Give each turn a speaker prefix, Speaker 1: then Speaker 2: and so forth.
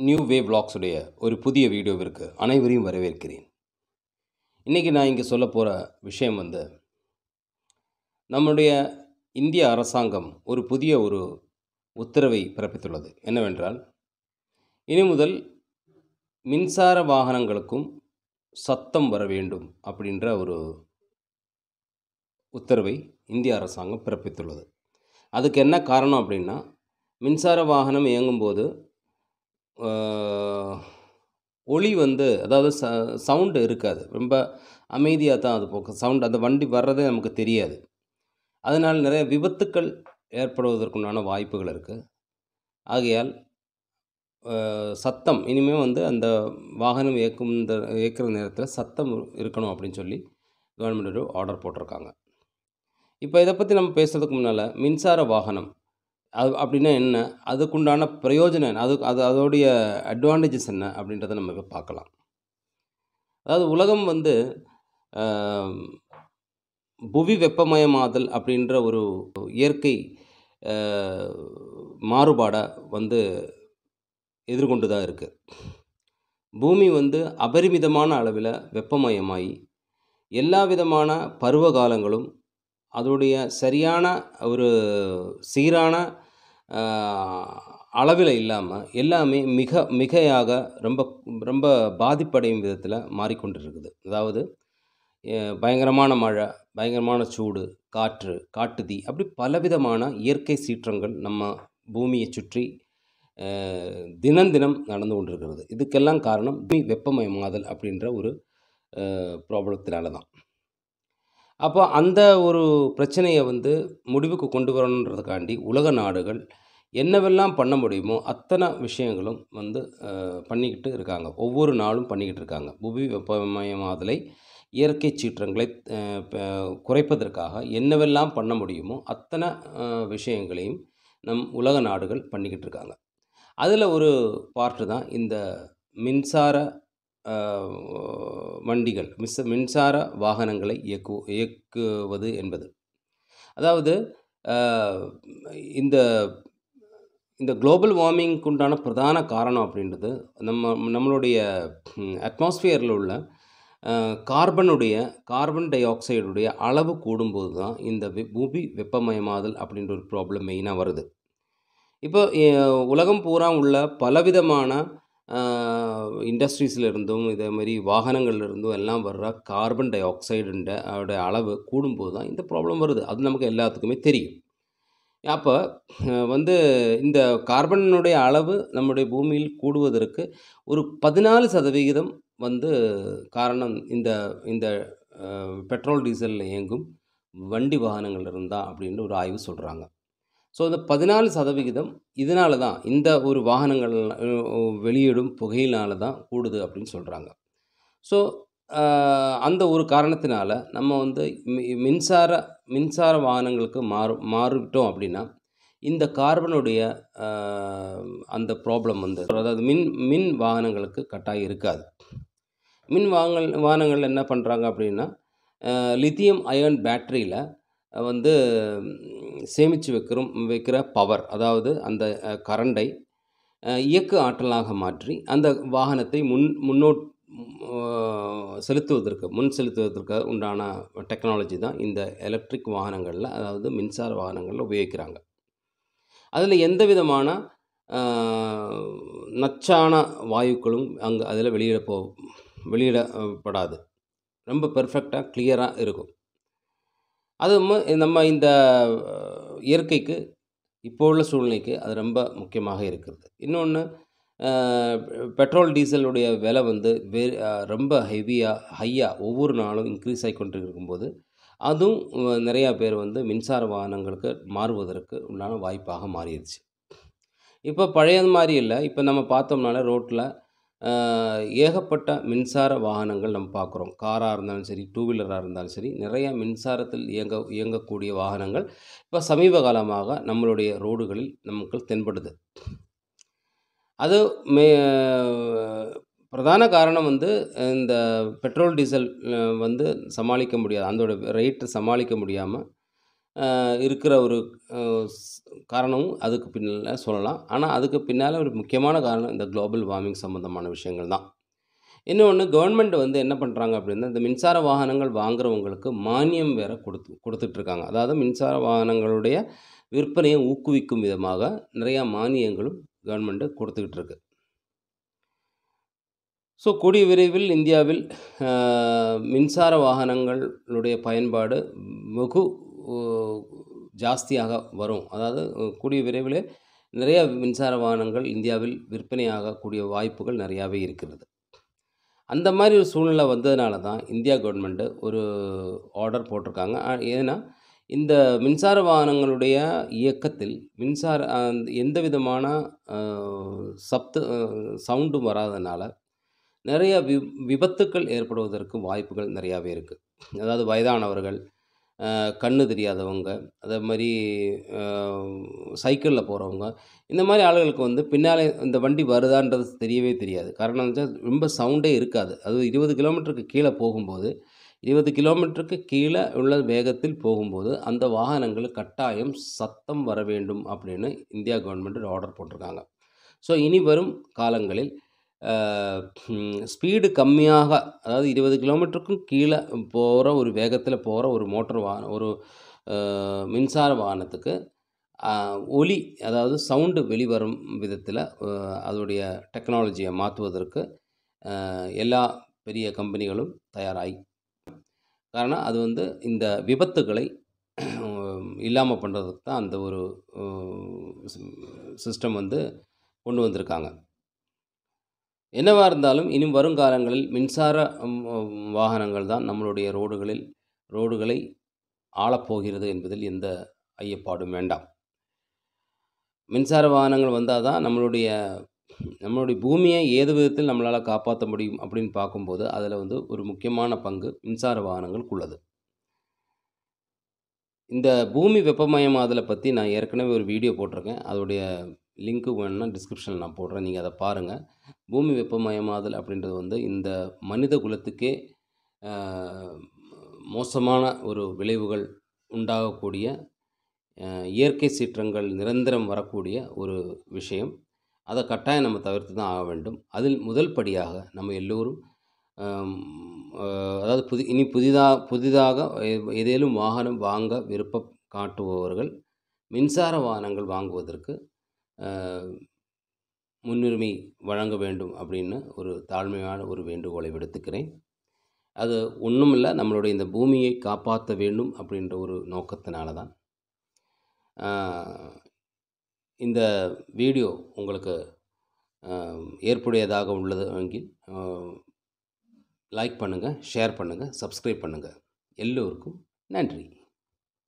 Speaker 1: New வே vlogs உடைய ஒரு புதிய வீடியோவிற்கு அனைவரையும் வரவேற்கிறேன். இன்றைக்கி நான் இங்கே சொல்ல போகிற விஷயம் நம்முடைய இந்திய அரசாங்கம் ஒரு புதிய உத்தரவை பிறப்பித்துள்ளது. என்னவென்றால், இனி முதல் மின்சார வாகனங்களுக்கும் சத்தம் வர வேண்டும் அப்படின்ற ஒரு உத்தரவை இந்திய அரசாங்கம் பிறப்பித்துள்ளது. அதுக்கு என்ன காரணம் அப்படின்னா, மின்சார வாகனம் இயங்கும்போது ஒளி அதாவது சவுண்டு இருக்காது. ரொம்ப அமைதியாக தான் அது போகும். சவுண்ட் அந்த வண்டி வர்றதே நமக்கு தெரியாது. அதனால் நிறைய விபத்துக்கள் ஏற்படுவதற்குண்டான வாய்ப்புகள் இருக்குது. ஆகையால் சத்தம் இனிமேல் அந்த வாகனம் இயக்குற நேரத்தில் சத்தம் இருக்கணும் அப்படின்னு சொல்லி கவர்மெண்ட் ஒரு ஆர்டர் போட்டிருக்காங்க. இப்போ இதை பற்றி நம்ம பேசுகிறதுக்கு முன்னால், மின்சார வாகனம் அப்படின்னா என்ன, அதுக்குண்டான பிரயோஜனம் என்ன, அதோடைய அட்வான்டேஜஸ் என்ன அப்படின்றத நம்ம இப்போ பார்க்கலாம். அதாவது உலகம் புவி வெப்பமயமாதல் அப்படின்ற ஒரு இயற்கை மாறுபாடை எதிர்கொண்டு தான் இருக்குது. பூமி அபரிமிதமான அளவில் வெப்பமயமாகி எல்லா விதமான பருவ காலங்களும் அதோடைய சரியான ஒரு சீரான அளவில் இல்லாமல் எல்லாமே மிகையாக ரொம்ப ரொம்ப பாதிப்படையும் விதத்தில் மாறிக்கொண்டிருக்குது. அதாவது பயங்கரமான மழை, பயங்கரமான சூடு, காட்டுத்தீ, அப்படி பலவிதமான இயற்கை சீற்றங்கள் நம்ம பூமியை சுற்றி தினம் நடந்து கொண்டிருக்கிறது. இதுக்கெல்லாம் காரணம் பூமி வெப்பமயமாதல் அப்படின்ற ஒரு ப்ராப்ளத்தினால தான். அப்போ அந்த ஒரு பிரச்சனையை முடிவுக்கு கொண்டு வரணுன்றதுக்காண்டி உலக நாடுகள் என்னவெல்லாம் பண்ண முடியுமோ அத்தனை விஷயங்களும் பண்ணிக்கிட்டு இருக்காங்க. ஒவ்வொரு நாளும் பண்ணிக்கிட்டு இருக்காங்க. புவி வெப்பமயமாதலை, இயற்கை சீற்றங்களை குறைப்பதற்காக என்னவெல்லாம் பண்ண முடியுமோ அத்தனை விஷயங்களையும் உலக நாடுகள் பண்ணிக்கிட்டு இருக்காங்க. அதில் ஒரு பார்ட்டு தான் இந்த மின்சார வண்டிகள், மின்சார வாகனங்களை இயக்குவது என்பது. அதாவது இந்த குளோபல் வார்மிங்க்கு உண்டான பிரதான காரணம் அப்படின்றது நம்மளுடைய அட்மாஸ்பியரில் உள்ள கார்பன் டை ஆக்சைடுடைய அளவு கூடும்போது தான் இந்த பூமி வெப்பமயமாதல் அப்படின்ற ஒரு ப்ராப்ளம் மெயினாக வருது. இப்போ உலகம் பூரா உள்ள பலவிதமான இண்டஸ்ட்ரீஸில் இருந்தும் இதே மாதிரி வாகனங்கள்ல இருந்தும் எல்லாம் வர்ற கார்பன் டை ஆக்சைடுன்ற அளவு கூடும்போது தான் இந்த ப்ராப்ளம் வருது. அது நமக்கு எல்லாத்துக்குமே தெரியும். அப்போ இந்த கார்பனுடைய அளவு நம்முடைய பூமியில் கூடுவதற்கு ஒரு 14% காரணம் இந்த பெட்ரோல் டீசலில் இயங்கும் வண்டி வாகனங்கள் இருந்தால் அப்படின்னு ஒரு ஆய்வு சொல்கிறாங்க. ஸோ இந்த 14% இதனால தான், இந்த ஒரு வாகனங்கள் வெளியிடும் புகையினால தான் கூடுது அப்படின்னு சொல்கிறாங்க. ஸோ அந்த ஒரு காரணத்தினால நம்ம மின்சார வாகனங்களுக்கு மாறிவிட்டோம் அப்படின்னா இந்த கார்பனுடைய அந்த ப்ராப்ளம் அதாவது மின் வாகனங்களுக்கு கட்டாயம் இருக்காது. வாகனங்கள் என்ன பண்ணுறாங்க அப்படின்னா, லித்தியம் அயர்ன் பேட்டரியில் சேமித்து வைக்கிற பவர், அதாவது அந்த கரண்டை இயக்க ஆற்றலாக மாற்றி அந்த வாகனத்தை முன் செலுத்துவதற்கு உண்டான டெக்னாலஜி தான் இந்த எலக்ட்ரிக் வாகனங்களில், அதாவது மின்சார வாகனங்களில் உபயோகிக்கிறாங்க. அதில் எந்த விதமான நச்சான வாயுக்களும் அதில் வெளியிடப்படாது. ரொம்ப பெர்ஃபெக்டாக கிளியராக இருக்கும். அது நம்ம இந்த இயற்கைக்கு இப்போ உள்ள சூழ்நிலைக்கு அது ரொம்ப முக்கியமாக இருக்கிறது. இன்னொன்று, பெட்ரோல் டீசலுடைய விலை ரொம்ப ஹையாக ஒவ்வொரு நாளும் இன்க்ரீஸ் ஆகி கொண்டு இருக்கும்போது அதுவும் நிறையா பேர் மின்சார வாகனங்களுக்கு மாறுவதற்கு உண்டான வாய்ப்பாக மாறிடுச்சு. இப்போ பழையது மாதிரி இல்லை. இப்போ நம்ம பார்த்தோம்னால ரோட்டில் ஏகப்பட்ட மின்சார வாகனங்கள் நம்ம பார்க்குறோம். காராக இருந்தாலும் சரி, டூ வீலராக இருந்தாலும் சரி, நிறைய மின்சாரத்தில் இயங்கக்கூடிய வாகனங்கள் இப்போ சமீப காலமாக நம்மளுடைய ரோடுகளில் நமக்கு தென்படுது. அது பிரதான காரணம் இந்த பெட்ரோல் டீசல் சமாளிக்க முடியாது, அதோட ரேட்டு சமாளிக்க முடியாமல் இருக்கிற ஒரு அ ஸ் காரணமும் அதுக்கு பின்னால சொல்லலாம். ஆனா, அதுக்கு பின்னால ஒரு முக்கியமான காரணம் இந்த குளோபல் வார்மிங் சம்மந்தமான விஷயங்கள் தான். இன்னொன்னு கவர்மெண்ட் வந்து என்ன பண்றாங்க அப்படின்னா, இந்த மின்சார வாகனங்கள் வாங்குறவங்களுக்கு மானியம் வேற குடுத்துட்டுருக்காங்க. அதாவது மின்சார வாகனங்களுடைய விற்பனையை ஊக்குவிக்கும் விதமாக நிறையா மானியங்களும் கவர்மெண்ட் குடுத்துக்கிட்டு இருக்கு. ஸோ கூடிய விரைவில் இந்தியாவில் அ மின்சார வாகனங்களுடைய பயன்பாடு வெகு ஒ ஜாஸ்தியாக வரும். அதாவது கூடிய விரைவிலே நிறைய மின்சார வாகனங்கள் இந்தியாவில் விற்பனையாகக்கூடிய வாய்ப்புகள் நிறையாவே இருக்கிறது. அந்த மாரி ஒரு சூழ்நிலை வந்ததுனால தான் இந்தியா கவர்மெண்ட் ஒரு ஆர்டர் போட்டிருக்காங்க. ஏன்னா, இந்த மின்சார வாகனங்களுடைய இயக்கத்தில் மின்சார எந்த விதமான அ சப்த சவுண்டும் வராதனால, நிறைய விபத்துக்கள் ஏற்படுவதற்கு வாய்ப்புகள் நிறையாவே இருக்கு. அதாவது வயதானவர்கள், கண்ணு தெரியாதவங்க, அதே மாரி அ சைக்கிள்ல போறவங்க, இந்த மாரி ஆளுகளுக்கு வந்து பின்னாலே இந்த வண்டி வருதான்றது தெரியவே தெரியாது. காரணம் வந்து ரொம்ப சவுண்டே இருக்காது. அதுவும் 20 கிலோமீட்டருக்கு கீழ போகும்போது 20 கிலோமீட்டருக்கு கீழ உள்ள வேகத்தில் போகும்போது, அந்த வாகனங்கள் கட்டாயம் சத்தம் வர வேண்டும் அப்படின்னு இந்தியா கவர்மெண்ட் ஒரு ஆர்டர் போட்டிருக்காங்க. ஸோ இனி வரும் காலங்களில் அ ஸ்பீடு கம்மியாக அதாவது 20 கிலோமீட்டருக்கும் கீழ போற ஒரு வேகத்தில போற ஒரு மோட்டார் வாகனம் ஒரு மின்சார வாகனத்துக்கு அ ஒலி அதாவது சவுண்டு வெளிவரும் விதத்தில அதோடைய டெக்னாலஜிய மாத்துவதற்கு எல்லா பெரிய கம்பெனிகளும் தயாராகி காரணம் அது வந்து இந்த விபத்துகளை இல்லாம பண்றதுக்கு தான் அந்த ஒரு அ சிஸ்டம் வந்து கொண்டு வந்திருக்காங்க. என்னவா இருந்தாலும் இனி வருங்காலங்களில் மின்சார வாகனங்கள் தான் நம்மளுடைய ரோடுகளை ஆளப்போகிறது என்பதில் எந்த ஐயப்பாடும் வேண்டாம். மின்சார வாகனங்கள் வந்தா தான் நம்மளுடைய பூமிய ஏது விதத்தில் நம்மளால காப்பாத்த முடியும் அப்படின்னு பார்க்கும்போது, அதில வந்து ஒரு முக்கியமான பங்கு மின்சார வாகனங்களுக்கு உள்ளது. இந்த பூமி வெப்பமயமாதல பத்தி நான் ஏற்கனவே ஒரு வீடியோ போட்டிருக்கேன். அதோடைய லிங்க் வேணும்னா டிஸ்கிரிப்ஷன்ல நான் போடுறேன். நீங்க அத பாருங்க. பூமி வெப்பமயமாதல் அப்படின்றது வந்து இந்த மனித குலத்துக்கே அ மோசமான ஒரு விளைவுகள் உண்டாகக்கூடிய இயற்கை சீற்றங்கள் நிரந்தரம் வரக்கூடிய ஒரு விஷயம். அத கட்டாயம் நம்ம தவிர்த்து தான் ஆக வேண்டும். அதில் முதல் படியாக நம்ம எல்லோரும் அம் அ அதாவது இனி புதிதாக ஏதேனும் வாகனம் வாங்க விருப்பம் காட்டுபவர்கள், மின்சார வாகனங்கள் வாங்குவதற்கு அ முன்னுரிமை வழங்க வேண்டும் அப்படின்னு ஒரு தாழ்மையான ஒரு வேண்டுகோளை விடுத்துக்கிறேன். அது ஒண்ணுமில்ல, நம்மளுடைய இந்த பூமியை காப்பாத்த வேண்டும் அப்படின்ற ஒரு நோக்கத்தினால தான். ஆ இந்த வீடியோ உங்களுக்கு அ ஏற்புடையதாக உள்ளது எனில் லைக் பண்ணுங்க, ஷேர் பண்ணுங்க, சப்ஸ்கிரைப் பண்ணுங்க. எல்லோருக்கும் நன்றி.